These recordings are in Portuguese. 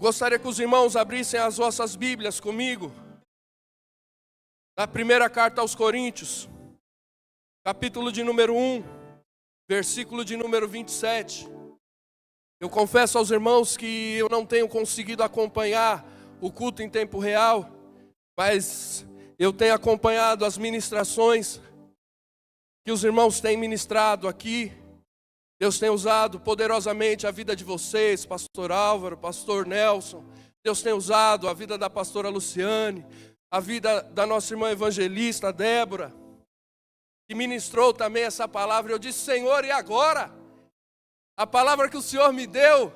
Gostaria que os irmãos abrissem as vossas Bíblias comigo, na primeira carta aos Coríntios, capítulo de número 1, versículo de número 27. Eu confesso aos irmãos que eu não tenho conseguido acompanhar o culto em tempo real, mas eu tenho acompanhado as ministrações que os irmãos têm ministrado aqui. Deus tem usado poderosamente a vida de vocês, pastor Álvaro, pastor Nelson. Deus tem usado a vida da pastora Luciane, a vida da nossa irmã evangelista Débora, que ministrou também essa palavra. Eu disse: Senhor, e agora? A palavra que o Senhor me deu,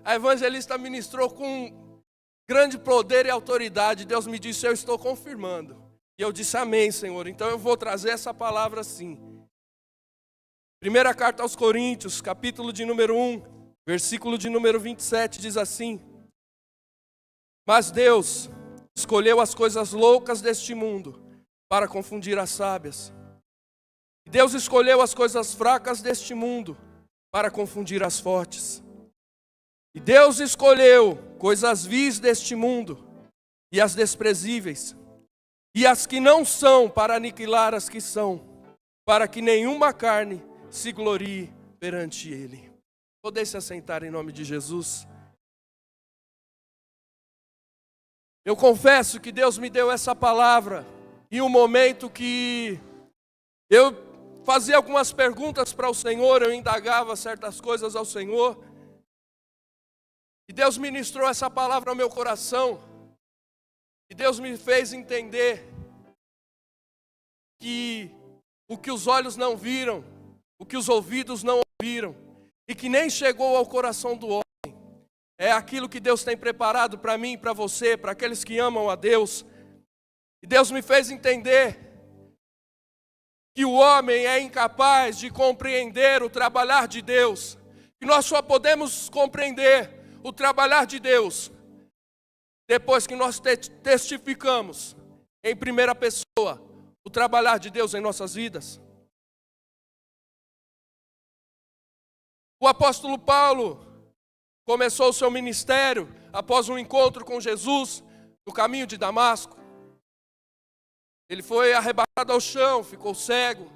a evangelista ministrou com grande poder e autoridade. Deus me disse: eu estou confirmando. E eu disse: amém, Senhor. Então eu vou trazer essa palavra sim. Primeira carta aos Coríntios, capítulo de número 1, versículo de número 27, diz assim: mas Deus escolheu as coisas loucas deste mundo para confundir as sábias. E Deus escolheu as coisas fracas deste mundo para confundir as fortes. E Deus escolheu coisas vis deste mundo e as desprezíveis, e as que não são, para aniquilar as que são, para que nenhuma carne se glorie perante Ele. Podem se assentar em nome de Jesus. Eu confesso que Deus me deu essa palavra em um momento que eu fazia algumas perguntas para o Senhor, eu indagava certas coisas ao Senhor, e Deus ministrou essa palavra ao meu coração, e Deus me fez entender que o que os olhos não viram, o que os ouvidos não ouviram, e que nem chegou ao coração do homem, é aquilo que Deus tem preparado para mim, para você, para aqueles que amam a Deus. E Deus me fez entender que o homem é incapaz de compreender o trabalhar de Deus, que nós só podemos compreender o trabalhar de Deus depois que nós testificamos em primeira pessoa o trabalhar de Deus em nossas vidas. O apóstolo Paulo começou o seu ministério após um encontro com Jesus no caminho de Damasco. Ele foi arrebatado ao chão, ficou cego.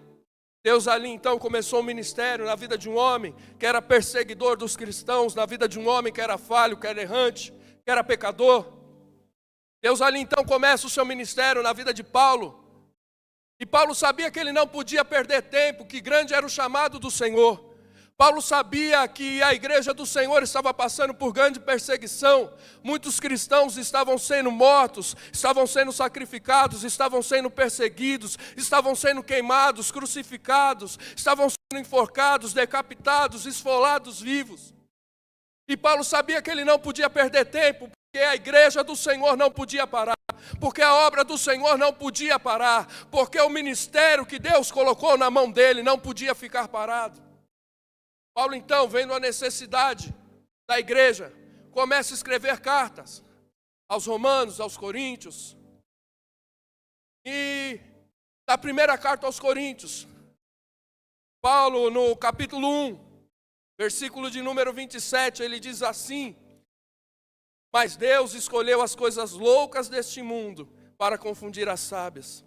Deus ali então começou um ministério na vida de um homem que era perseguidor dos cristãos, na vida de um homem que era falho, que era errante, que era pecador. Deus ali então começa o seu ministério na vida de Paulo. E Paulo sabia que ele não podia perder tempo, que grande era o chamado do Senhor. Paulo sabia que a igreja do Senhor estava passando por grande perseguição. Muitos cristãos estavam sendo mortos, estavam sendo sacrificados, estavam sendo perseguidos, estavam sendo queimados, crucificados, estavam sendo enforcados, decapitados, esfolados vivos. E Paulo sabia que ele não podia perder tempo, porque a igreja do Senhor não podia parar, porque a obra do Senhor não podia parar, porque o ministério que Deus colocou na mão dele não podia ficar parado. Paulo então, vendo a necessidade da igreja, começa a escrever cartas aos romanos, aos coríntios. E na primeira carta aos Coríntios, Paulo no capítulo 1, versículo de número 27, ele diz assim: mas Deus escolheu as coisas loucas deste mundo para confundir as sábias.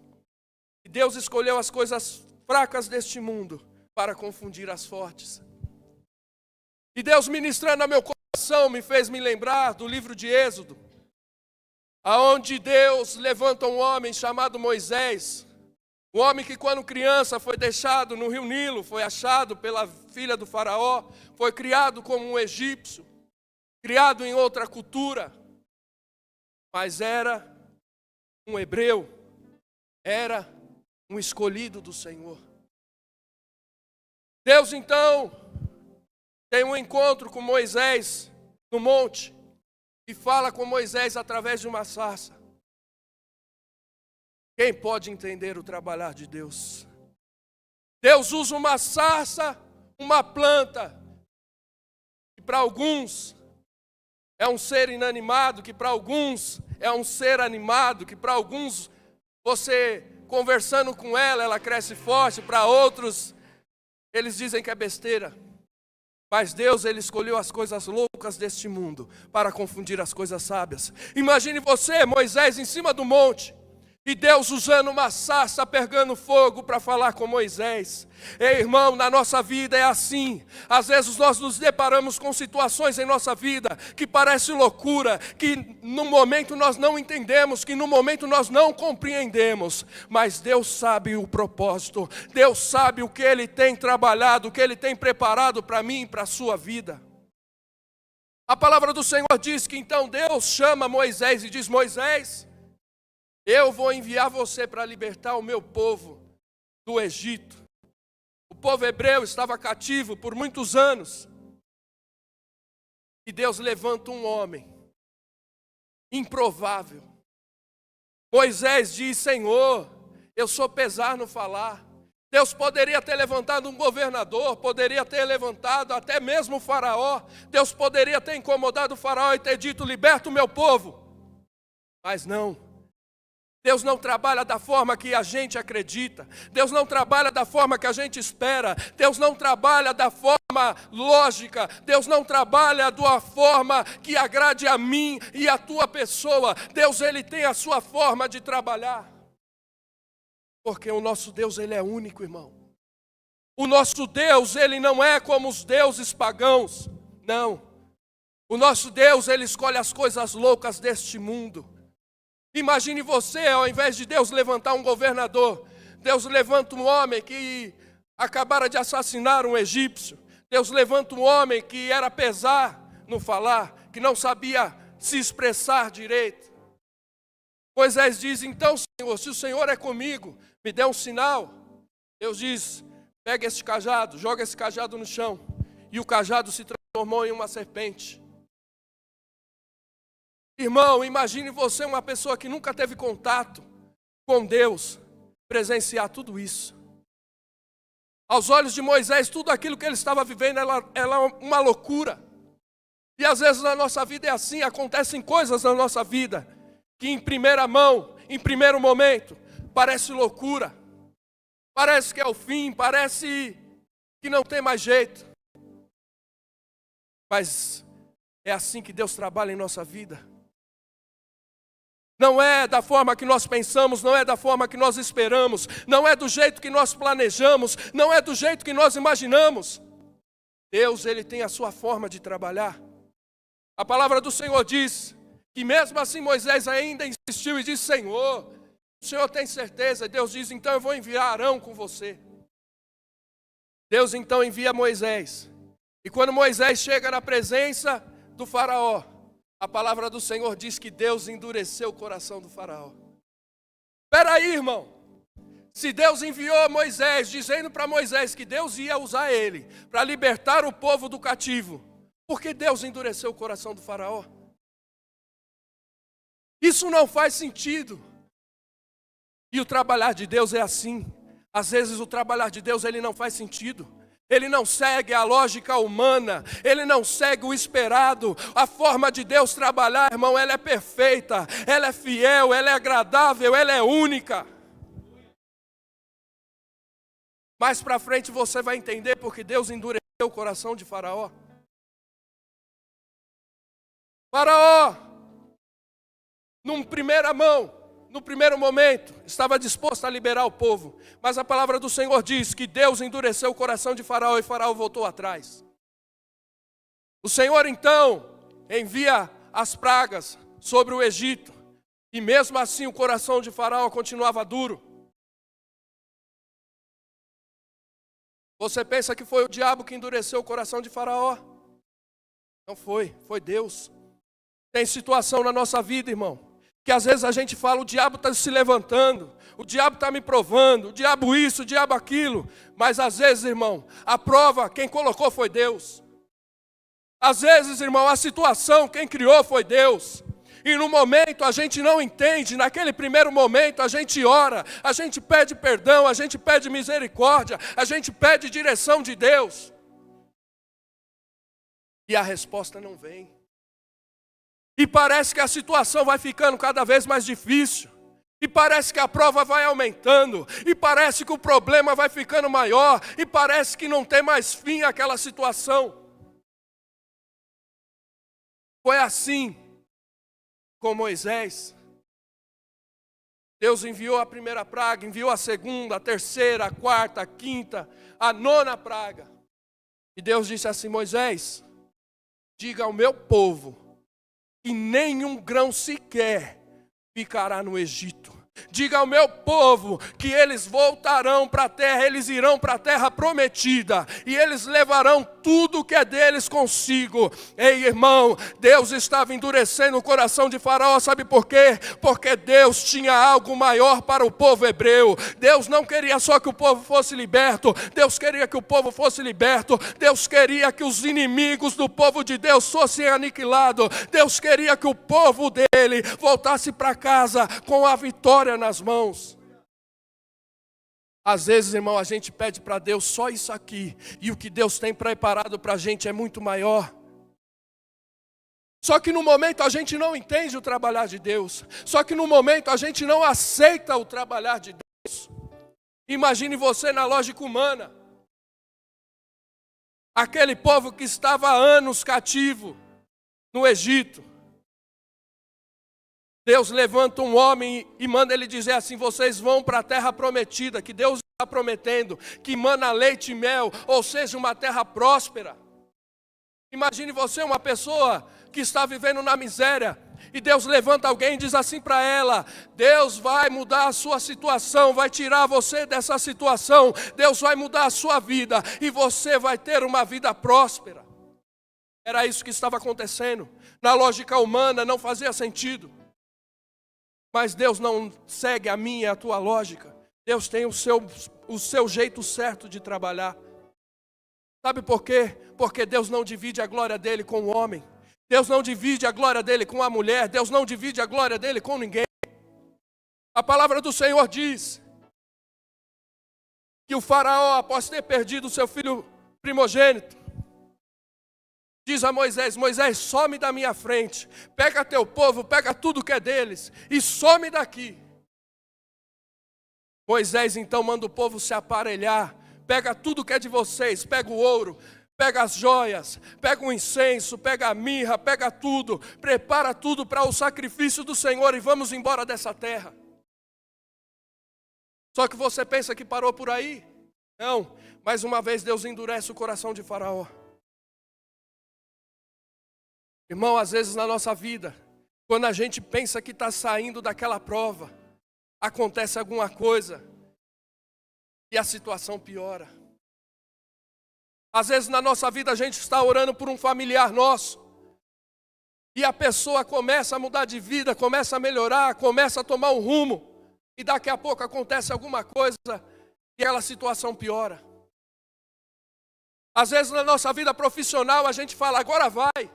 E Deus escolheu as coisas fracas deste mundo para confundir as fortes. E Deus, ministrando ao meu coração, me fez me lembrar do livro de Êxodo, aonde Deus levanta um homem chamado Moisés, um homem que quando criança foi deixado no rio Nilo, foi achado pela filha do faraó, foi criado como um egípcio, criado em outra cultura, mas era um hebreu, era um escolhido do Senhor. Deus então tem um encontro com Moisés no monte e fala com Moisés através de uma sarça. Quem pode entender o trabalhar de Deus? Deus usa uma sarça, uma planta, que para alguns é um ser inanimado, que para alguns é um ser animado, que para alguns você conversando com ela, ela cresce forte, para outros eles dizem que é besteira. Mas Deus, Ele escolheu as coisas loucas deste mundo para confundir as coisas sábias. Imagine você, Moisés, em cima do monte, e Deus usando uma sarça pegando fogo para falar com Moisés. Ei, irmão, na nossa vida é assim. Às vezes nós nos deparamos com situações em nossa vida que parece loucura, que no momento nós não entendemos, que no momento nós não compreendemos. Mas Deus sabe o propósito, Deus sabe o que Ele tem trabalhado, o que Ele tem preparado para mim e para a sua vida. A palavra do Senhor diz que então Deus chama Moisés e diz: Moisés, eu vou enviar você para libertar o meu povo do Egito. O povo hebreu estava cativo por muitos anos. E Deus levanta um homem improvável. Moisés diz: Senhor, eu sou pesar no falar. Deus poderia ter levantado um governador, poderia ter levantado até mesmo o faraó. Deus poderia ter incomodado o faraó e ter dito: liberta o meu povo. Mas não. Deus não trabalha da forma que a gente acredita. Deus não trabalha da forma que a gente espera. Deus não trabalha da forma lógica. Deus não trabalha da forma que agrade a mim e a tua pessoa. Deus, Ele tem a sua forma de trabalhar. Porque o nosso Deus, Ele é único, irmão. O nosso Deus, Ele não é como os deuses pagãos. Não. O nosso Deus, Ele escolhe as coisas loucas deste mundo. Imagine você, ao invés de Deus levantar um governador, Deus levanta um homem que acabara de assassinar um egípcio. Deus levanta um homem que era pesar no falar, que não sabia se expressar direito. Moisés diz: então, Senhor, se o Senhor é comigo, me dê um sinal. Deus diz: pega esse cajado, joga esse cajado no chão. E o cajado se transformou em uma serpente. Irmão, imagine você, uma pessoa que nunca teve contato com Deus, presenciar tudo isso. Aos olhos de Moisés, tudo aquilo que ele estava vivendo era uma loucura. E às vezes na nossa vida é assim, acontecem coisas na nossa vida, que em primeira mão, em primeiro momento, parece loucura. Parece que é o fim, parece que não tem mais jeito. Mas é assim que Deus trabalha em nossa vida. Não é da forma que nós pensamos, não é da forma que nós esperamos, não é do jeito que nós planejamos, não é do jeito que nós imaginamos. Deus, Ele tem a sua forma de trabalhar. A palavra do Senhor diz que mesmo assim Moisés ainda insistiu e disse: Senhor, o Senhor tem certeza? Deus diz: então eu vou enviar Arão com você. Deus então envia Moisés. E quando Moisés chega na presença do faraó, a palavra do Senhor diz que Deus endureceu o coração do faraó. Espera aí, irmão. Se Deus enviou Moisés, dizendo para Moisés que Deus ia usar ele para libertar o povo do cativo, por que Deus endureceu o coração do faraó? Isso não faz sentido. E o trabalhar de Deus é assim. Às vezes o trabalhar de Deus, ele não faz sentido. Ele não segue a lógica humana, ele não segue o esperado. A forma de Deus trabalhar, irmão, ela é perfeita, ela é fiel, ela é agradável, ela é única. Mais para frente você vai entender porque Deus endureceu o coração de Faraó. Faraó, num primeira mão, no primeiro momento, estava disposto a liberar o povo. Mas a palavra do Senhor diz que Deus endureceu o coração de Faraó e Faraó voltou atrás. O Senhor então envia as pragas sobre o Egito. E mesmo assim o coração de Faraó continuava duro. Você pensa que foi o diabo que endureceu o coração de Faraó? Não foi, foi Deus. Tem situação na nossa vida, irmão, que às vezes a gente fala: o diabo está se levantando, o diabo está me provando, o diabo isso, o diabo aquilo. Mas às vezes, irmão, a prova quem colocou foi Deus. Às vezes, irmão, a situação quem criou foi Deus. E no momento a gente não entende, naquele primeiro momento a gente ora, a gente pede perdão, a gente pede misericórdia, a gente pede direção de Deus. E a resposta não vem. E parece que a situação vai ficando cada vez mais difícil. E parece que a prova vai aumentando. E parece que o problema vai ficando maior. E parece que não tem mais fim aquela situação. Foi assim com Moisés. Deus enviou a primeira praga, enviou a segunda, a terceira, a quarta, a quinta, a nona praga. E Deus disse assim: Moisés, diga ao meu povo que nenhum grão sequer ficará no Egito. Diga ao meu povo que eles voltarão para a terra, eles irão para a terra prometida, e eles levarão tudo que é deles consigo. Ei, irmão, Deus estava endurecendo o coração de Faraó, sabe por quê? Porque Deus tinha algo maior para o povo hebreu. Deus não queria só que o povo fosse liberto, Deus queria que o povo fosse liberto, Deus queria que os inimigos do povo de Deus fossem aniquilados, Deus queria que o povo dele voltasse para casa com a vitória nas mãos. Às vezes, irmão, a gente pede para Deus só isso aqui, e o que Deus tem preparado para a gente é muito maior. Só que no momento a gente não entende o trabalhar de Deus. Só que no momento a gente não aceita o trabalhar de Deus. Imagine você na lógica humana. Aquele povo que estava há anos cativo no Egito. Deus levanta um homem e manda ele dizer assim: vocês vão para a terra prometida, que Deus está prometendo, que mana leite e mel, ou seja, uma terra próspera. Imagine você, uma pessoa que está vivendo na miséria, e Deus levanta alguém e diz assim para ela: Deus vai mudar a sua situação, vai tirar você dessa situação, Deus vai mudar a sua vida, e você vai ter uma vida próspera. Era isso que estava acontecendo. Na lógica humana não fazia sentido. Mas Deus não segue a minha e a tua lógica. Deus tem o seu jeito certo de trabalhar. Sabe por quê? Porque Deus não divide a glória dele com o homem. Deus não divide a glória dele com a mulher. Deus não divide a glória dele com ninguém. A palavra do Senhor diz que o faraó, após ter perdido o seu filho primogênito, diz a Moisés: Moisés, some da minha frente, pega teu povo, pega tudo que é deles e some daqui. Moisés então manda o povo se aparelhar, pega tudo que é de vocês, pega o ouro, pega as joias, pega o incenso, pega a mirra, pega tudo, prepara tudo para o sacrifício do Senhor e vamos embora dessa terra. Só que você pensa que parou por aí? Não, mais uma vez Deus endurece o coração de Faraó. Irmão, às vezes na nossa vida, quando a gente pensa que está saindo daquela prova, acontece alguma coisa e a situação piora. Às vezes na nossa vida a gente está orando por um familiar nosso e a pessoa começa a mudar de vida, começa a melhorar, começa a tomar um rumo e daqui a pouco acontece alguma coisa e aquela situação piora. Às vezes na nossa vida profissional a gente fala: agora vai.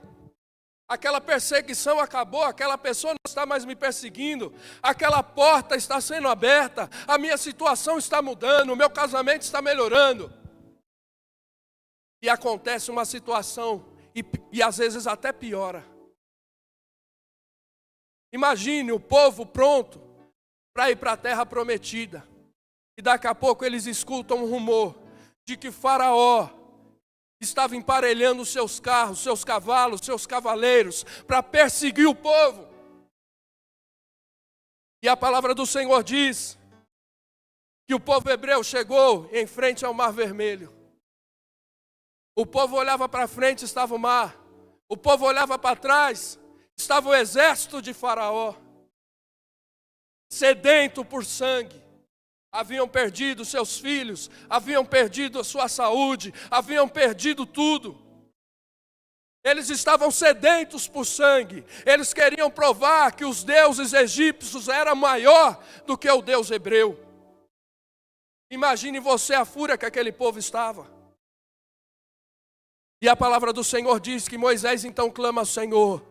Aquela perseguição acabou, aquela pessoa não está mais me perseguindo, aquela porta está sendo aberta, a minha situação está mudando, o meu casamento está melhorando. E acontece uma situação e às vezes até piora. Imagine o povo pronto para ir para a terra prometida. E daqui a pouco eles escutam um rumor de que Faraó estava emparelhando os seus carros, seus cavalos, seus cavaleiros, para perseguir o povo. E a palavra do Senhor diz que o povo hebreu chegou em frente ao Mar Vermelho. O povo olhava para frente, estava o mar. O povo olhava para trás, estava o exército de Faraó, sedento por sangue. Haviam perdido seus filhos, haviam perdido a sua saúde, haviam perdido tudo. Eles estavam sedentos por sangue. Eles queriam provar que os deuses egípcios eram maior do que o Deus hebreu. Imagine você a fúria que aquele povo estava. E a palavra do Senhor diz que Moisés então clama ao Senhor.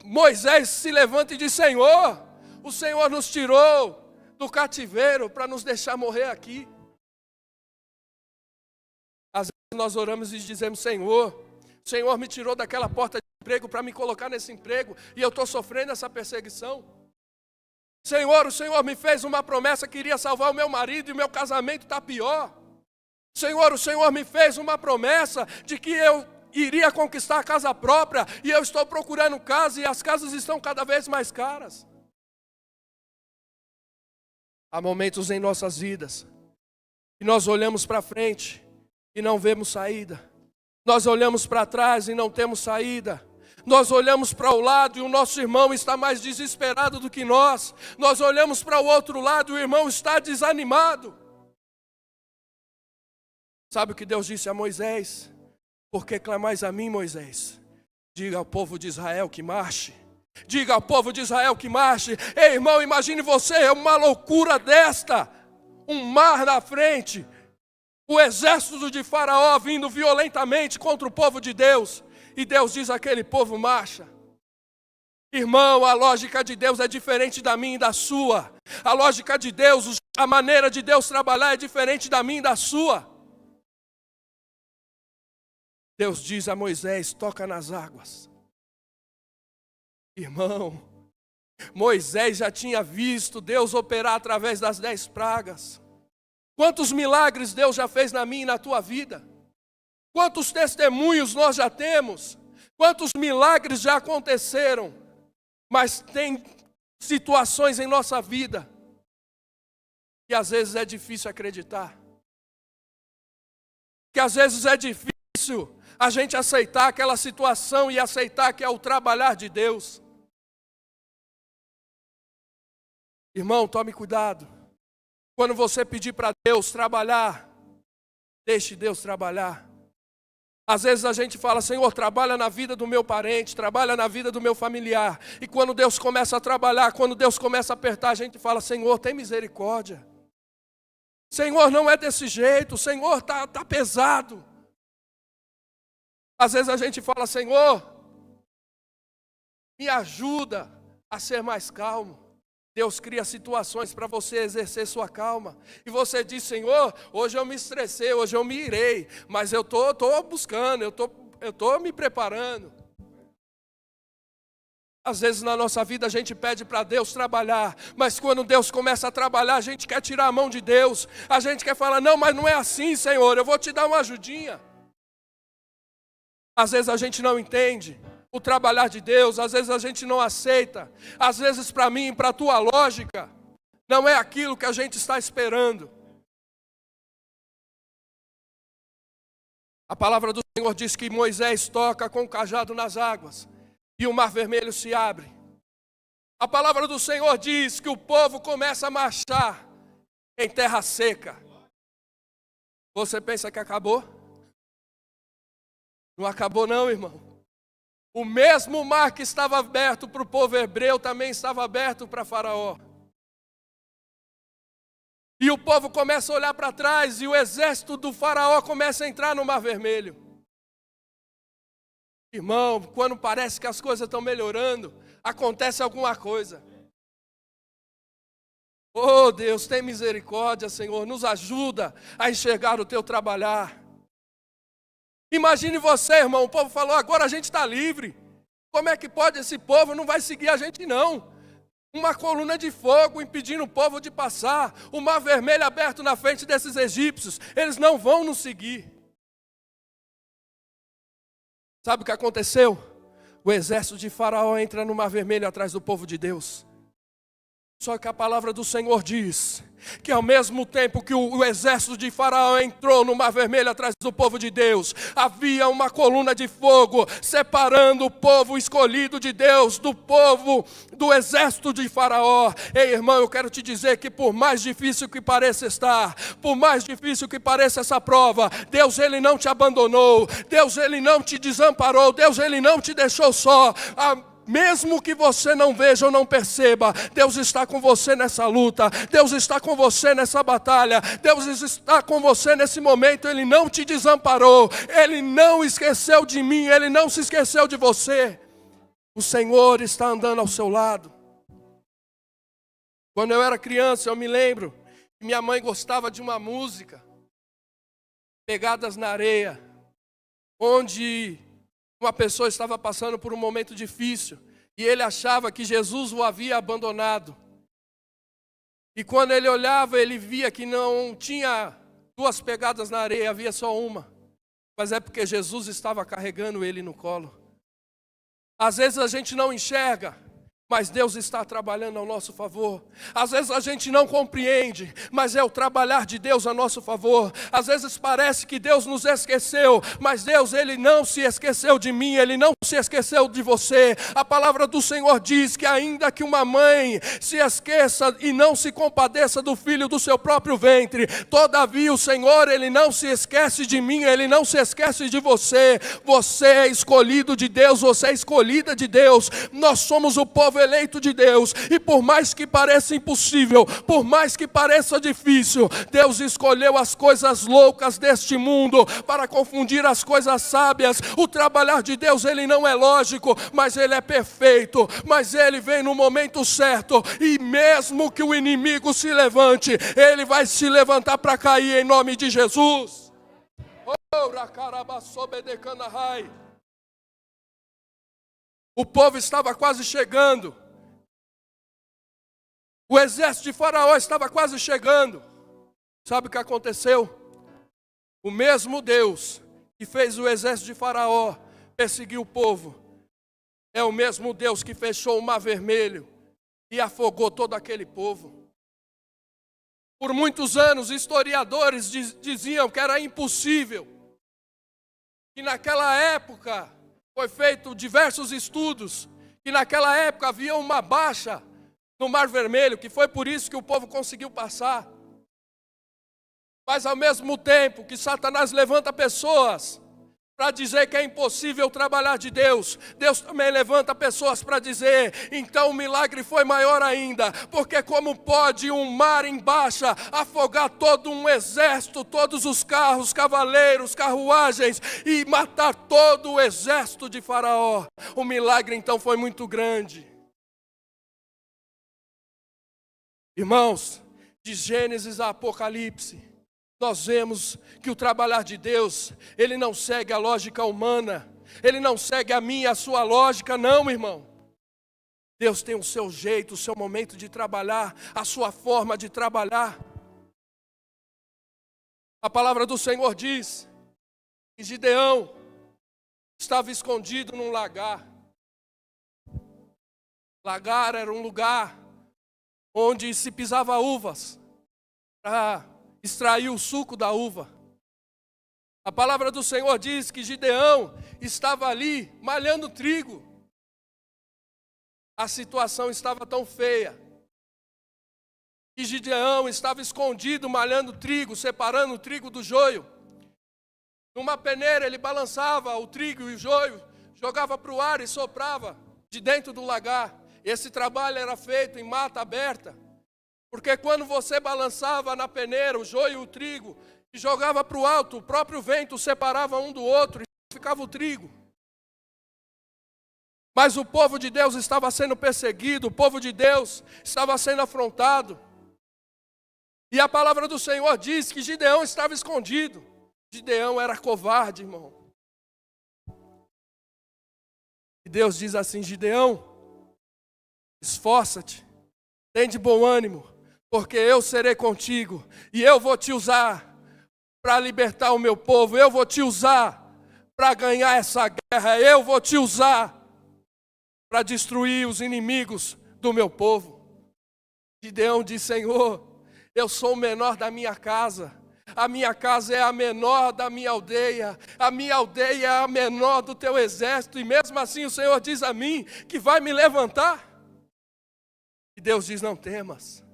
Moisés se levanta e diz: Senhor, o Senhor nos tirou do cativeiro para nos deixar morrer aqui. Às vezes nós oramos e dizemos: Senhor, o Senhor me tirou daquela porta de emprego para me colocar nesse emprego e eu estou sofrendo essa perseguição. Senhor, o Senhor me fez uma promessa que iria salvar o meu marido e o meu casamento está pior. Senhor, o Senhor me fez uma promessa de que eu iria conquistar a casa própria, e eu estou procurando casa, e as casas estão cada vez mais caras. Há momentos em nossas vidas que nós olhamos para frente e não vemos saída. Nós olhamos para trás e não temos saída. Nós olhamos para o lado e o nosso irmão está mais desesperado do que nós. Nós olhamos para o outro lado e o irmão está desanimado. Sabe o que Deus disse a Moisés? Por que clamais a mim, Moisés? Diga ao povo de Israel que marche. Diga ao povo de Israel que marche. Ei, irmão, imagine você, é uma loucura desta. Um mar na frente. O exército de Faraó vindo violentamente contra o povo de Deus. E Deus diz àquele povo, marcha. Irmão, a lógica de Deus é diferente da minha e da sua. A lógica de Deus, a maneira de Deus trabalhar é diferente da minha e da sua. Deus diz a Moisés, toca nas águas. Irmão, Moisés já tinha visto Deus operar através das 10 pragas. Quantos milagres Deus já fez na minha e na tua vida? Quantos testemunhos nós já temos? Quantos milagres já aconteceram? Mas tem situações em nossa vida que às vezes é difícil acreditar. Que às vezes é difícil a gente aceitar aquela situação e aceitar que é o trabalhar de Deus. Irmão, tome cuidado. Quando você pedir para Deus trabalhar, deixe Deus trabalhar. Às vezes a gente fala, Senhor, trabalha na vida do meu parente, trabalha na vida do meu familiar. E quando Deus começa a trabalhar, quando Deus começa a apertar, a gente fala, Senhor, tem misericórdia. Senhor, não é desse jeito, Senhor, tá pesado. Às vezes a gente fala, Senhor, me ajuda a ser mais calmo. Deus cria situações para você exercer sua calma. E você diz, Senhor, hoje eu me estressei, hoje eu me irei. Mas eu estou buscando, eu tô me preparando. Às vezes na nossa vida a gente pede para Deus trabalhar. Mas quando Deus começa a trabalhar, a gente quer tirar a mão de Deus. A gente quer falar, não, mas não é assim, Senhor, eu vou te dar uma ajudinha. Às vezes a gente não entende o trabalhar de Deus, às vezes a gente não aceita, às vezes para mim, para a tua lógica, não é aquilo que a gente está esperando. A palavra do Senhor diz que Moisés toca com o cajado nas águas e o mar vermelho se abre. A palavra do Senhor diz que o povo começa a marchar em terra seca. Você pensa que acabou? Não acabou não, irmão. O mesmo mar que estava aberto para o povo hebreu também estava aberto para Faraó. E o povo começa a olhar para trás e o exército do Faraó começa a entrar no Mar Vermelho. Irmão, quando parece que as coisas estão melhorando, acontece alguma coisa. Oh Deus, tem misericórdia, Senhor, nos ajuda a enxergar o teu trabalhar. Imagine você, irmão, o povo falou, agora a gente está livre. Como é que pode? Esse povo não vai seguir a gente não. Uma coluna de fogo impedindo o povo de passar. O mar vermelho aberto na frente desses egípcios. Eles não vão nos seguir. Sabe o que aconteceu? O exército de Faraó entra no mar vermelho atrás do povo de Deus. Só que a palavra do Senhor diz que ao mesmo tempo que o exército de Faraó entrou no Mar Vermelho atrás do povo de Deus, havia uma coluna de fogo separando o povo escolhido de Deus do povo do exército de Faraó. Ei, irmão, eu quero te dizer que por mais difícil que pareça estar, por mais difícil que pareça essa prova, Deus, Ele não te abandonou, Deus, Ele não te desamparou, Deus, Ele não te deixou só. Mesmo que você não veja ou não perceba, Deus está com você nessa luta, Deus está com você nessa batalha, Deus está com você nesse momento, Ele não te desamparou, Ele não esqueceu de mim, Ele não se esqueceu de você. O Senhor está andando ao seu lado. Quando eu era criança, eu me lembro que minha mãe gostava de uma música, Pegadas na Areia, onde uma pessoa estava passando por um momento difícil e ele achava que Jesus o havia abandonado. E quando ele olhava, ele via que não tinha duas pegadas na areia, havia só uma. mas é porque Jesus estava carregando ele no colo. Às vezes a gente não enxerga, mas Deus está trabalhando ao nosso favor. Às vezes a gente não compreende, mas é o trabalhar de Deus a nosso favor. Às vezes parece que Deus nos esqueceu, mas Deus, Ele não se esqueceu de mim, Ele não se esqueceu de você. A palavra do Senhor diz que ainda que uma mãe se esqueça e não se compadeça do filho do seu próprio ventre, todavia o Senhor, Ele não se esquece de mim, Ele não se esquece de você. Você é escolhido de Deus, você é escolhida de Deus. Nós somos o povo eleito de Deus, e por mais que pareça impossível, por mais que pareça difícil, Deus escolheu as coisas loucas deste mundo para confundir as coisas sábias. O trabalhar de Deus, ele não é lógico, mas ele é perfeito, mas ele vem no momento certo, e mesmo que o inimigo se levante, ele vai se levantar para cair em nome de Jesus. O povo estava quase chegando. O exército de Faraó estava quase chegando. Sabe o que aconteceu? O mesmo Deus que fez o exército de Faraó perseguir o povo, é o mesmo Deus que fechou o Mar Vermelho e afogou todo aquele povo. Por muitos anos, historiadores diziam que era impossível. E naquela época, foi feito diversos estudos, que naquela época havia uma baixa no Mar Vermelho, que foi por isso que o povo conseguiu passar. Mas ao mesmo tempo que Satanás levanta pessoas para dizer que é impossível trabalhar de Deus, Deus também levanta pessoas para dizer, então o milagre foi maior ainda, porque como pode um mar em baixa afogar todo um exército, todos os carros, cavaleiros, carruagens, e matar todo o exército de Faraó? O milagre então foi muito grande. Irmãos, de Gênesis a Apocalipse, nós vemos que o trabalhar de Deus, ele não segue a lógica humana, ele não segue a minha e a sua lógica, não, irmão. Deus tem o seu jeito, o seu momento de trabalhar, a sua forma de trabalhar. A palavra do Senhor diz que Gideão estava escondido num lagar. Lagar era um lugar onde se pisava uvas para extrair o suco da uva. A palavra do Senhor diz que Gideão estava ali malhando trigo. A situação estava tão feia que Gideão estava escondido malhando trigo, separando o trigo do joio. Numa peneira ele balançava o trigo e o joio, jogava para o ar e soprava de dentro do lagar. Esse trabalho era feito em mata aberta, porque quando você balançava na peneira o joio e o trigo e jogava para o alto, o próprio vento separava um do outro e ficava o trigo. Mas o povo de Deus estava sendo perseguido, o povo de Deus estava sendo afrontado. E a palavra do Senhor diz que Gideão estava escondido. Gideão era covarde, irmão. E Deus diz assim: Gideão, esforça-te, tem de bom ânimo, porque eu serei contigo, e eu vou te usar para libertar o meu povo, eu vou te usar para ganhar essa guerra, eu vou te usar para destruir os inimigos do meu povo. Gideão diz: Senhor, eu sou o menor da minha casa, a minha casa é a menor da minha aldeia, a minha aldeia é a menor do teu exército, e mesmo assim o Senhor diz a mim que vai me levantar. E Deus diz: não temas.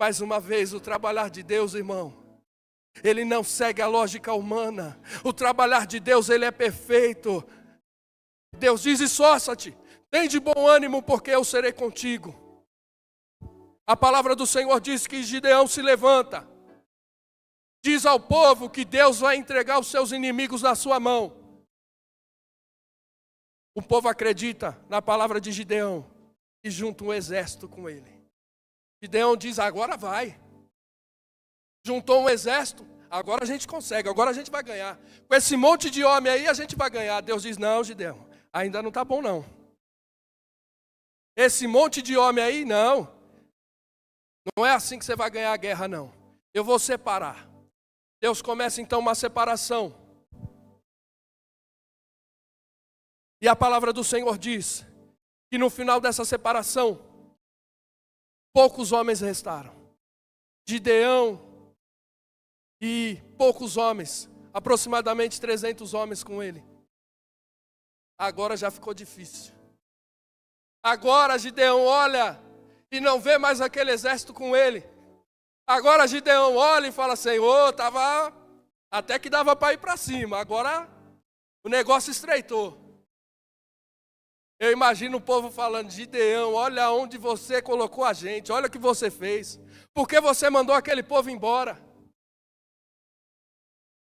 Mais uma vez, o trabalhar de Deus, irmão, ele não segue a lógica humana. O trabalhar de Deus, ele é perfeito. Deus diz: esforça-te, tem de bom ânimo, porque eu serei contigo. A palavra do Senhor diz que Gideão se levanta, diz ao povo que Deus vai entregar os seus inimigos na sua mão. O povo acredita na palavra de Gideão e junta um exército com ele. Gideão diz: agora vai. Juntou um exército, agora a gente consegue, agora a gente vai ganhar. Com esse monte de homem aí a gente vai ganhar. Deus diz: não, Gideão, ainda não está bom não. Esse monte de homem aí, não. Não é assim que você vai ganhar a guerra, não. Eu vou separar. Deus começa então uma separação. E a palavra do Senhor diz que no final dessa separação, poucos homens restaram. Gideão e poucos homens, aproximadamente 300 homens com ele. Agora já ficou difícil. Agora Gideão olha e não vê mais aquele exército com ele. Agora Gideão olha e fala: Senhor, até que dava para ir para cima, agora o negócio estreitou. Eu imagino o povo falando: Gideão, olha onde você colocou a gente, olha o que você fez. Por que você mandou aquele povo embora?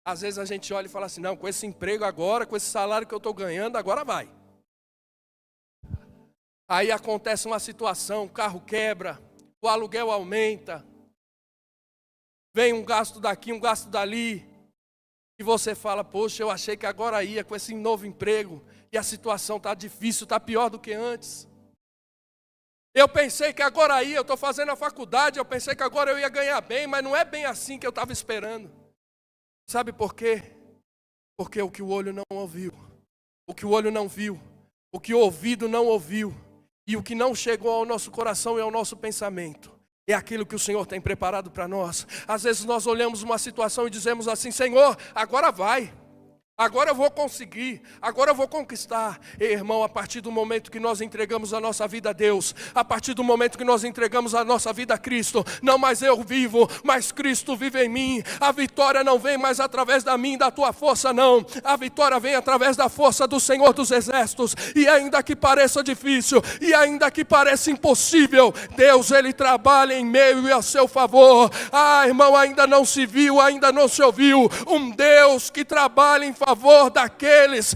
Às vezes a gente olha e fala assim: não, com esse emprego agora, com esse salário que eu estou ganhando, agora vai. Aí acontece uma situação, o carro quebra, o aluguel aumenta, vem um gasto daqui, um gasto dali, e você fala: poxa, eu achei que agora ia com esse novo emprego, e a situação está difícil, está pior do que antes. Eu pensei que agora ia, eu estou fazendo a faculdade, eu pensei que agora eu ia ganhar bem, mas não é bem assim que eu estava esperando. Sabe por quê? Porque o que o olho não ouviu, o que o olho não viu, o que o ouvido não ouviu, e o que não chegou ao nosso coração e ao nosso pensamento, é aquilo que o Senhor tem preparado para nós. Às vezes nós olhamos uma situação e dizemos assim: Senhor, agora vai. Agora eu vou conseguir, agora eu vou conquistar. E, irmão, a partir do momento que nós entregamos a nossa vida a Deus, a partir do momento que nós entregamos a nossa vida a Cristo, não mais eu vivo, mas Cristo vive em mim. A vitória não vem mais através da minha e da tua força, não. A vitória vem através da força do Senhor dos Exércitos. E ainda que pareça difícil, e ainda que pareça impossível, Deus, Ele trabalha em meio e a seu favor. Ah, irmão, ainda não se viu, ainda não se ouviu um Deus que trabalha em favor daqueles,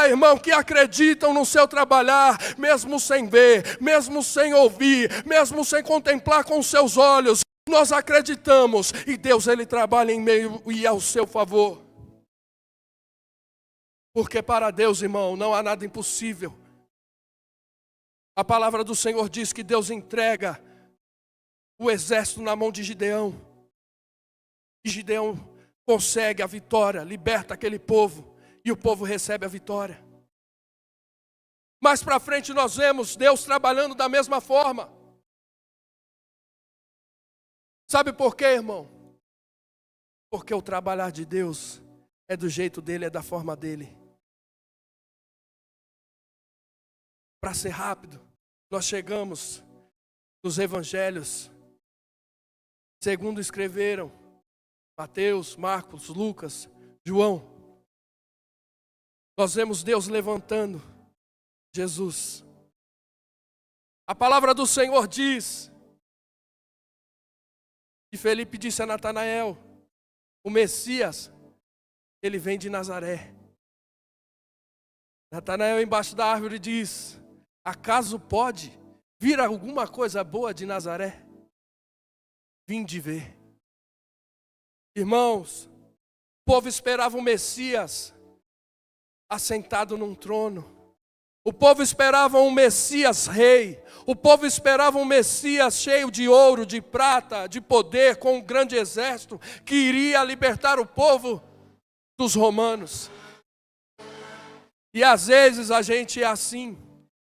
irmão, que acreditam no seu trabalhar, mesmo sem ver, mesmo sem ouvir, mesmo sem contemplar com seus olhos. Nós acreditamos, e Deus, Ele trabalha em meio e ao seu favor. Porque para Deus, irmão, não há nada impossível. A palavra do Senhor diz que Deus entrega o exército na mão de Gideão. E Gideão consegue a vitória, liberta aquele povo, e o povo recebe a vitória. Mais para frente nós vemos Deus trabalhando da mesma forma. Sabe por quê, irmão? Porque o trabalhar de Deus é do jeito dele, é da forma dele. Para ser rápido, nós chegamos nos evangelhos, segundo escreveram Mateus, Marcos, Lucas, João. Nós vemos Deus levantando Jesus. A palavra do Senhor diz, e Felipe disse a Natanael: o Messias, ele vem de Nazaré. Natanael embaixo da árvore diz: acaso pode vir alguma coisa boa de Nazaré? Vinde ver. Irmãos, o povo esperava o Messias assentado num trono. O povo esperava um Messias rei. O povo esperava um Messias cheio de ouro, de prata, de poder, com um grande exército, que iria libertar o povo dos romanos. E às vezes a gente é assim.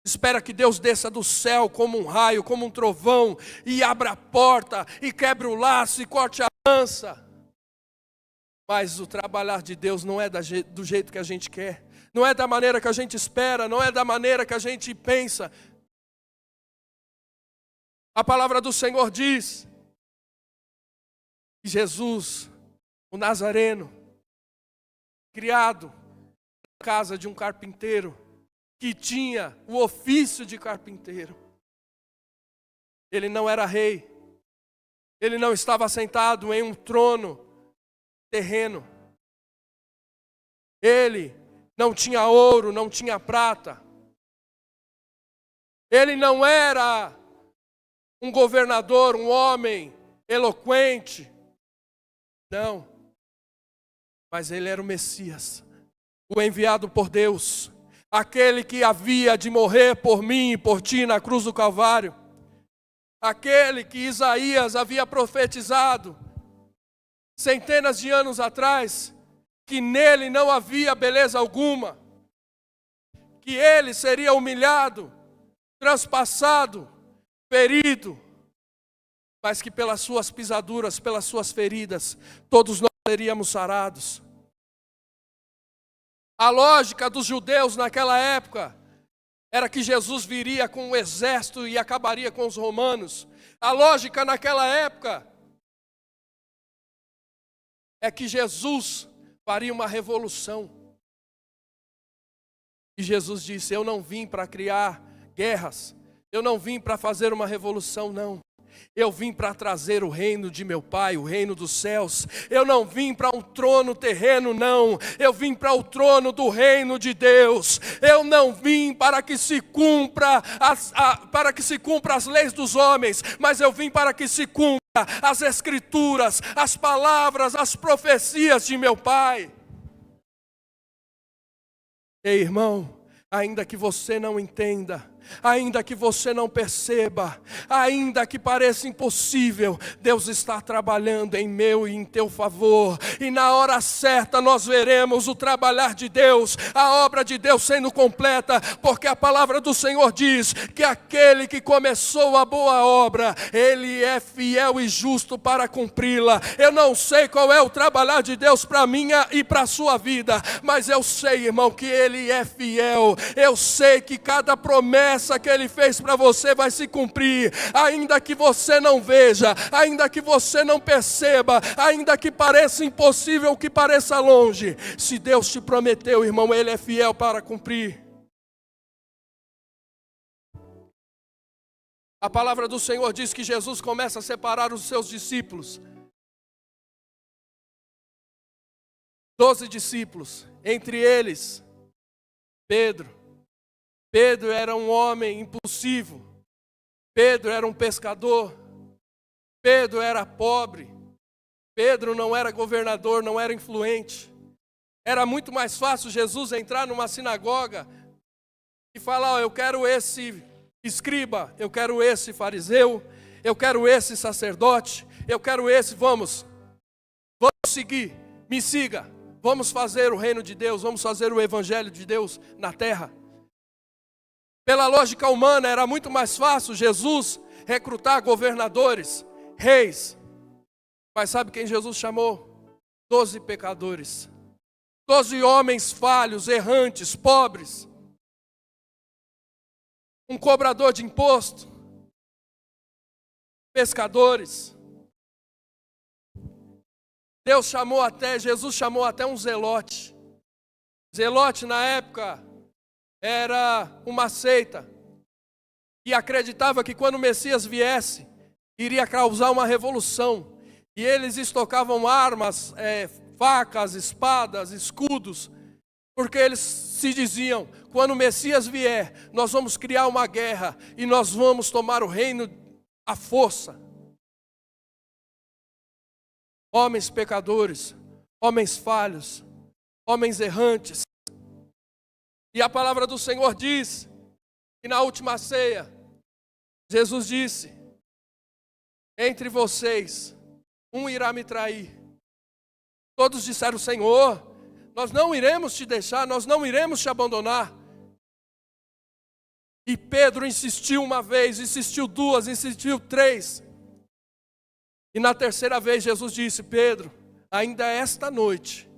Espera que Deus desça do céu como um raio, como um trovão, e abra a porta, e quebre o laço, e corte a lança. Mas o trabalhar de Deus não é do jeito que a gente quer. Não é da maneira que a gente espera. Não é da maneira que a gente pensa. A palavra do Senhor diz que Jesus, o Nazareno, criado na casa de um carpinteiro, que tinha o ofício de carpinteiro. Ele não era rei. Ele não estava sentado em um trono terreno. Ele não tinha ouro, não tinha prata. Ele não era um governador, um homem eloquente. Não. Mas ele era o Messias, o enviado por Deus, aquele que havia de morrer por mim e por ti na cruz do Calvário. Aquele que Isaías havia profetizado centenas de anos atrás, que nele não havia beleza alguma, que ele seria humilhado, transpassado, ferido, mas que pelas suas pisaduras, pelas suas feridas, todos nós seríamos sarados. A lógica dos judeus naquela época era que Jesus viria com um exército e acabaria com os romanos. A lógica naquela época é que Jesus faria uma revolução. E Jesus disse: eu não vim para criar guerras, eu não vim para fazer uma revolução, não. Eu vim para trazer o reino de meu Pai, o reino dos céus. Eu não vim para um trono terreno, não. Eu vim para o trono do reino de Deus. Eu não vim para que se cumpra as leis dos homens, mas eu vim para que se cumpra as escrituras, as palavras, as profecias de meu Pai. Ei, irmão, ainda que você não entenda, ainda que você não perceba, ainda que pareça impossível, Deus está trabalhando em meu e em teu favor. E na hora certa nós veremos o trabalhar de Deus, a obra de Deus sendo completa, porque a palavra do Senhor diz que aquele que começou a boa obra, Ele é fiel e justo para cumpri-la. Eu não sei qual é o trabalhar de Deus para a minha e para a sua vida, mas eu sei, irmão, que Ele é fiel. Eu sei que cada promessa que Ele fez para você vai se cumprir, ainda que você não veja, ainda que você não perceba, ainda que pareça impossível, que pareça longe. Se Deus te prometeu, irmão, Ele é fiel para cumprir. A palavra do Senhor diz que Jesus começa a separar os seus discípulos. 12 discípulos, entre eles Pedro. Pedro era um homem impulsivo. Pedro era um pescador. Pedro era pobre. Pedro não era governador, não era influente. Era muito mais fácil Jesus entrar numa sinagoga e falar: eu quero esse escriba, eu quero esse fariseu, eu quero esse sacerdote, eu quero esse, vamos seguir, me siga, vamos fazer o reino de Deus, vamos fazer o evangelho de Deus na terra. Pela lógica humana, era muito mais fácil Jesus recrutar governadores, reis. Mas sabe quem Jesus chamou? 12 pecadores. 12 homens falhos, errantes, pobres. Um cobrador de imposto. Pescadores. Jesus chamou até um zelote. Zelote na época era uma seita que acreditava que quando o Messias viesse, iria causar uma revolução. E eles estocavam armas, facas, espadas, escudos, porque eles se diziam: quando o Messias vier, nós vamos criar uma guerra e nós vamos tomar o reino à força. Homens pecadores, homens falhos, homens errantes. E a palavra do Senhor diz que na última ceia, Jesus disse: entre vocês, um irá me trair. Todos disseram: Senhor, nós não iremos te deixar, nós não iremos te abandonar. E Pedro insistiu uma vez, insistiu duas, insistiu três. E na terceira vez Jesus disse: Pedro, ainda esta noite,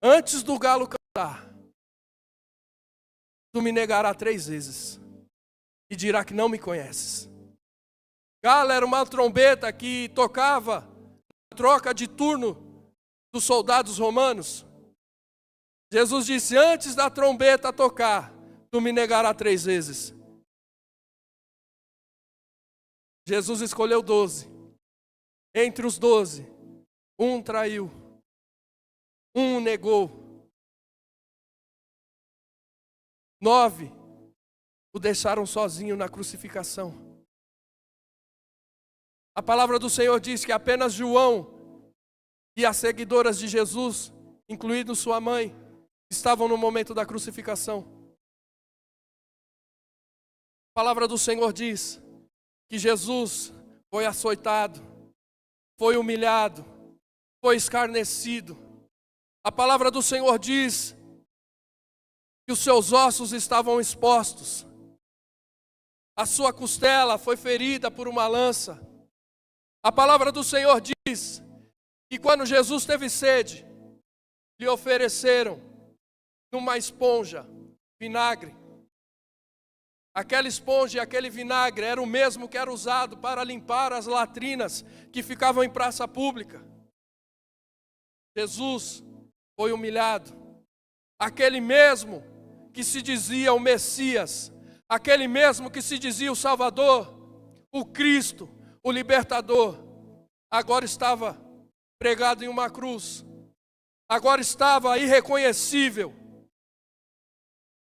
antes do galo cantar, tu me negarás 3 vezes e dirá que não me conheces. Galo era uma trombeta que tocava na troca de turno dos soldados romanos. Jesus disse: antes da trombeta tocar, tu me negarás 3 vezes. Jesus escolheu 12. Entre os 12, um traiu, um negou. 9 o deixaram sozinho na crucificação. A palavra do Senhor diz que apenas João e as seguidoras de Jesus, incluindo sua mãe, estavam no momento da crucificação. A palavra do Senhor diz que Jesus foi açoitado, foi humilhado, foi escarnecido. A palavra do Senhor diz que os seus ossos estavam expostos. A sua costela foi ferida por uma lança. A palavra do Senhor diz que quando Jesus teve sede, lhe ofereceram numa esponja vinagre. Aquela esponja e aquele vinagre era o mesmo que era usado para limpar as latrinas que ficavam em praça pública. Jesus foi humilhado. Aquele mesmo que se dizia o Messias, aquele mesmo que se dizia o Salvador, o Cristo, o Libertador, agora estava pregado em uma cruz, agora estava irreconhecível.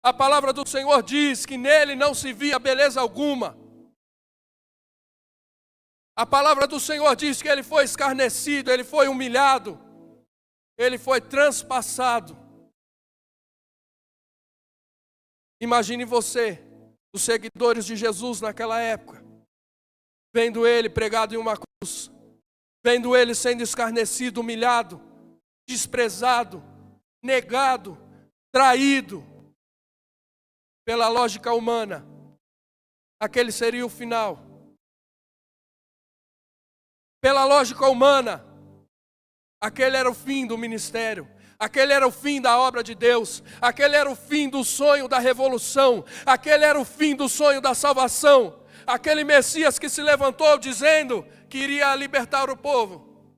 A palavra do Senhor diz que nele não se via beleza alguma. A palavra do Senhor diz que ele foi escarnecido, ele foi humilhado, ele foi transpassado. Imagine você, os seguidores de Jesus naquela época, vendo ele pregado em uma cruz, vendo ele sendo escarnecido, humilhado, desprezado, negado, traído. Pela lógica humana, aquele seria o final. Pela lógica humana, aquele era o fim do ministério. Aquele era o fim da obra de Deus. Aquele era o fim do sonho da revolução. Aquele era o fim do sonho da salvação. Aquele Messias que se levantou dizendo que iria libertar o povo,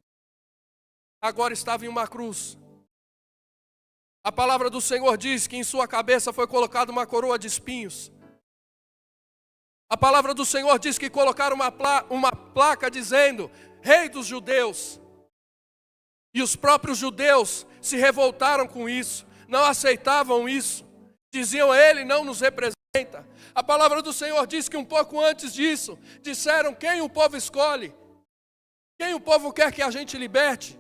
agora estava em uma cruz. A palavra do Senhor diz que em sua cabeça foi colocada uma coroa de espinhos. A palavra do Senhor diz que colocaram uma placa dizendo: Rei dos Judeus. E os próprios judeus se revoltaram com isso, não aceitavam isso. Diziam: ele não nos representa. A palavra do Senhor diz que um pouco antes disso, disseram: quem o povo escolhe? Quem o povo quer que a gente liberte?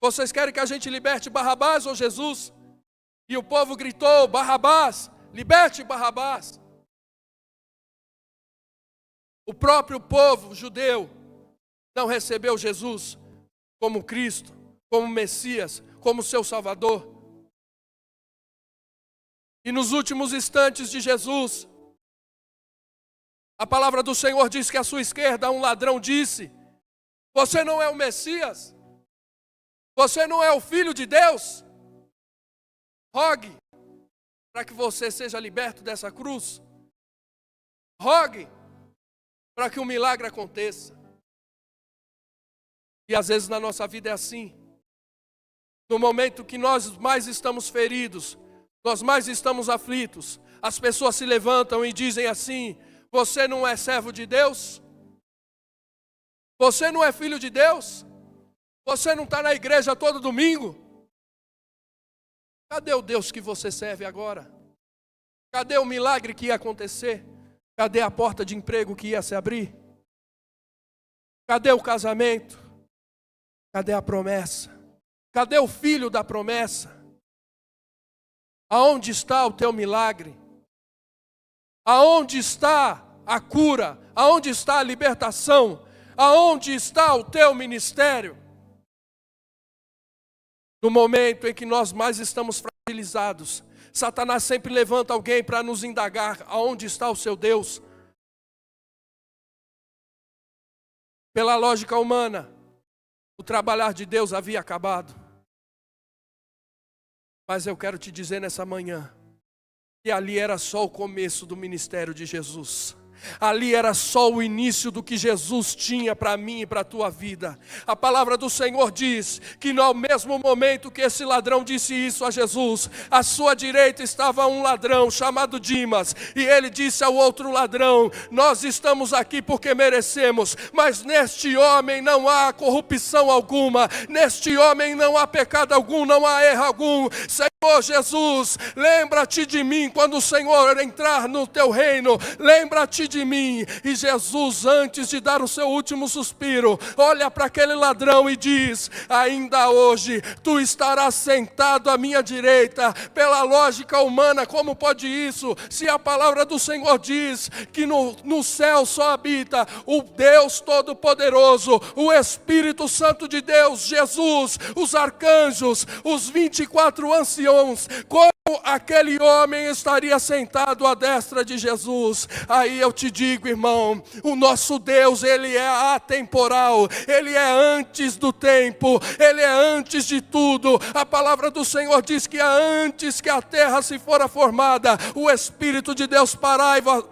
Vocês querem que a gente liberte Barrabás ou Jesus? E o povo gritou: Barrabás, liberte Barrabás. O próprio povo judeu não recebeu Jesus como Cristo, como Messias, como seu Salvador. E nos últimos instantes de Jesus, a palavra do Senhor diz que à sua esquerda um ladrão disse: você não é o Messias? Você não é o Filho de Deus? Rogue para que você seja liberto dessa cruz. Rogue para que um milagre aconteça. E às vezes na nossa vida é assim. No momento que nós mais estamos feridos, nós mais estamos aflitos, as pessoas se levantam e dizem assim: você não é servo de Deus? Você não é filho de Deus? Você não está na igreja todo domingo? Cadê o Deus que você serve agora? Cadê o milagre que ia acontecer? Cadê a porta de emprego que ia se abrir? Cadê o casamento? Cadê a promessa? Cadê o filho da promessa? Aonde está o teu milagre? Aonde está a cura? Aonde está a libertação? Aonde está o teu ministério? No momento em que nós mais estamos fragilizados, Satanás sempre levanta alguém para nos indagar: aonde está o seu Deus? Pela lógica humana, o trabalhar de Deus havia acabado. Mas eu quero te dizer nessa manhã que ali era só o começo do ministério de Jesus. Ali era só o início do que Jesus tinha para mim e para a tua vida. A palavra do Senhor diz que no mesmo momento que esse ladrão disse isso a Jesus, à sua direita estava um ladrão chamado Dimas, e ele disse ao outro ladrão: nós estamos aqui porque merecemos, mas neste homem não há corrupção alguma, neste homem não há pecado algum, não há erro algum. Senhor Jesus, lembra-te de mim quando o Senhor entrar no teu reino, lembra-te de mim. E Jesus, antes de dar o seu último suspiro, olha para aquele ladrão e diz: ainda hoje tu estarás sentado à minha direita. Pela lógica humana, como pode isso? Se a palavra do Senhor diz que no céu só habita o Deus Todo-Poderoso, o Espírito Santo de Deus, Jesus, os arcanjos, os 24 anciãos, como aquele homem estaria sentado à destra de Jesus? Aí eu te digo, irmão, o nosso Deus, Ele é atemporal, Ele é antes do tempo, Ele é antes de tudo. A palavra do Senhor diz que antes que a terra se fora formada, o Espírito de Deus pairava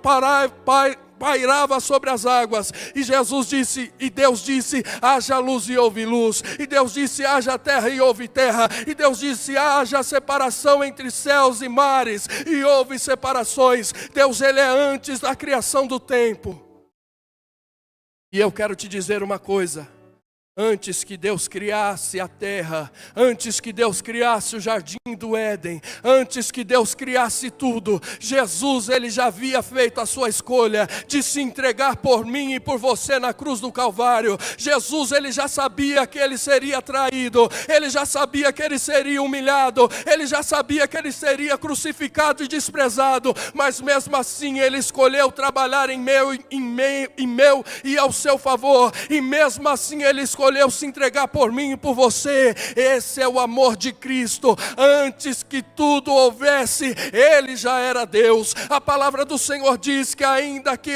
sobre as águas, e Jesus disse, e Deus disse: haja luz e houve luz, e Deus disse: haja terra e houve terra, e Deus disse: haja separação entre céus e mares, e houve separações. Deus, Ele é antes da criação do tempo. E eu quero te dizer uma coisa: antes que Deus criasse a terra, antes que Deus criasse o jardim do Éden, antes que Deus criasse tudo, Jesus, Ele já havia feito a sua escolha de se entregar por mim e por você na cruz do Calvário. Jesus, Ele já sabia que Ele seria traído, Ele já sabia que Ele seria humilhado, Ele já sabia que Ele seria crucificado e desprezado, mas mesmo assim Ele escolheu trabalhar em meu e ao seu favor, e mesmo assim Ele escolheu se entregar por mim e por você. Esse é o amor de Cristo. Antes que tudo houvesse, Ele já era Deus. A palavra do Senhor diz que ainda que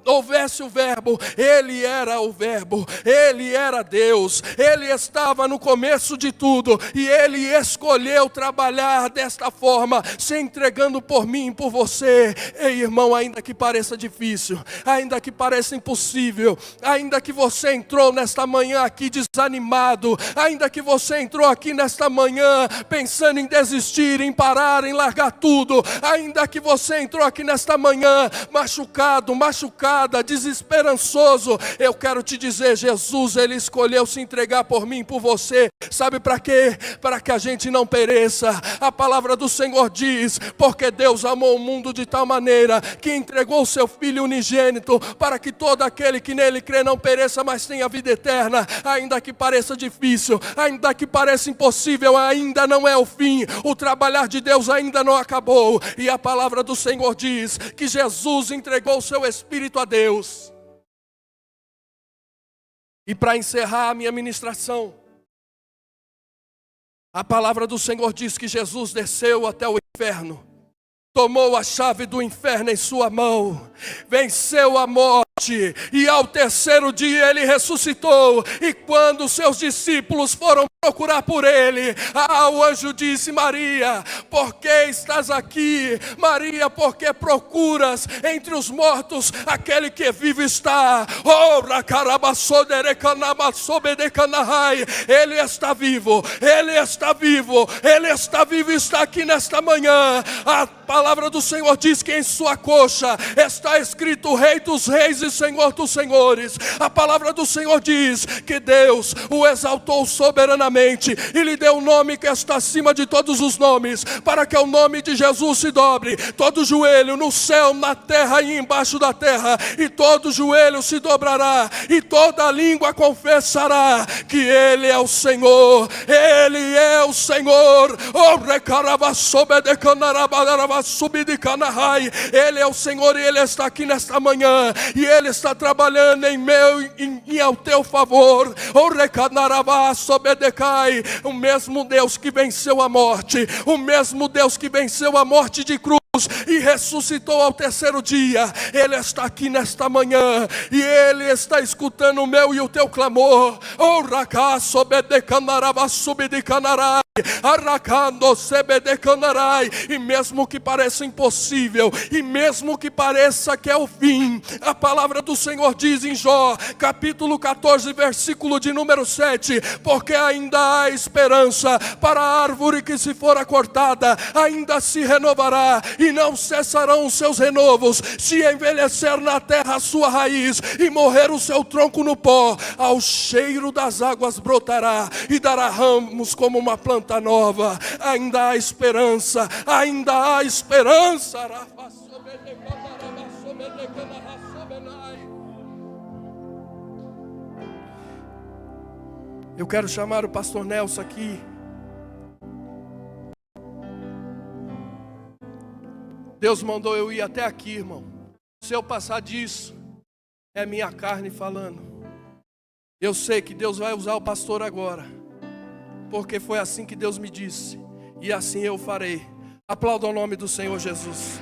houvesse o verbo, Ele era o verbo, Ele era Deus, Ele estava no começo de tudo, e Ele escolheu trabalhar desta forma, se entregando por mim e por você. Ei, irmão, ainda que pareça difícil, ainda que pareça impossível, ainda que você entrou nesta manhã aqui desanimado, ainda que você entrou aqui nesta manhã pensando em desistir, em parar, em largar tudo, ainda que você entrou aqui nesta manhã machucada, desesperançoso, eu quero te dizer, Jesus, Ele escolheu se entregar por mim e por você. Sabe para quê? Para que a gente não pereça. A palavra do Senhor diz: porque Deus amou o mundo de tal maneira que entregou o seu Filho unigênito, para que todo aquele que nele crê não pereça, mas tenha vida eterna. Ainda que pareça difícil, ainda que pareça impossível, ainda não é o fim. O trabalhar de Deus ainda não acabou. E a palavra do Senhor diz que Jesus entregou o seu Espírito a Deus. E para encerrar a minha ministração, a palavra do Senhor diz que Jesus desceu até o inferno, tomou a chave do inferno em sua mão, venceu a morte, e ao terceiro dia Ele ressuscitou. E quando os seus discípulos foram procurar por Ele, o anjo disse: Maria, por que estás aqui? Maria, por que procuras entre os mortos aquele que vivo está? Ele está vivo, Ele está vivo, Ele está vivo e está aqui nesta manhã. A palavra do Senhor diz que em sua coxa está escrito: Rei dos Reis e Senhor dos Senhores. A palavra do Senhor diz que Deus o exaltou soberanamente e lhe deu um nome que está acima de todos os nomes, para que ao nome de Jesus se dobre todo joelho no céu, na terra e embaixo da terra, e todo joelho se dobrará e toda língua confessará que Ele é o Senhor. Ele é o Senhor. Ele é o Senhor, e Ele está aqui nesta manhã, e Ele está trabalhando em meu e ao teu favor. O mesmo Deus que venceu a morte, o mesmo Deus que venceu a morte de cruz e ressuscitou ao terceiro dia, Ele está aqui nesta manhã, e Ele está escutando o meu e o teu clamor. E mesmo que pareça impossível, e mesmo que pareça que é o fim, a palavra do Senhor diz em Jó, capítulo 14, versículo de número 7, porque ainda há esperança para a árvore que se fora cortada, ainda se renovará, e não cessarão os seus renovos. Se envelhecer na terra a sua raiz, e morrer o seu tronco no pó, ao cheiro das águas brotará, e dará ramos como uma planta nova. Ainda há esperança, ainda há esperança. Eu quero chamar o pastor Nelson aqui. Deus mandou eu ir até aqui, irmão. Se eu passar disso, é minha carne falando. Eu sei que Deus vai usar o pastor agora, porque foi assim que Deus me disse, e assim eu farei. Aplauda o nome do Senhor Jesus.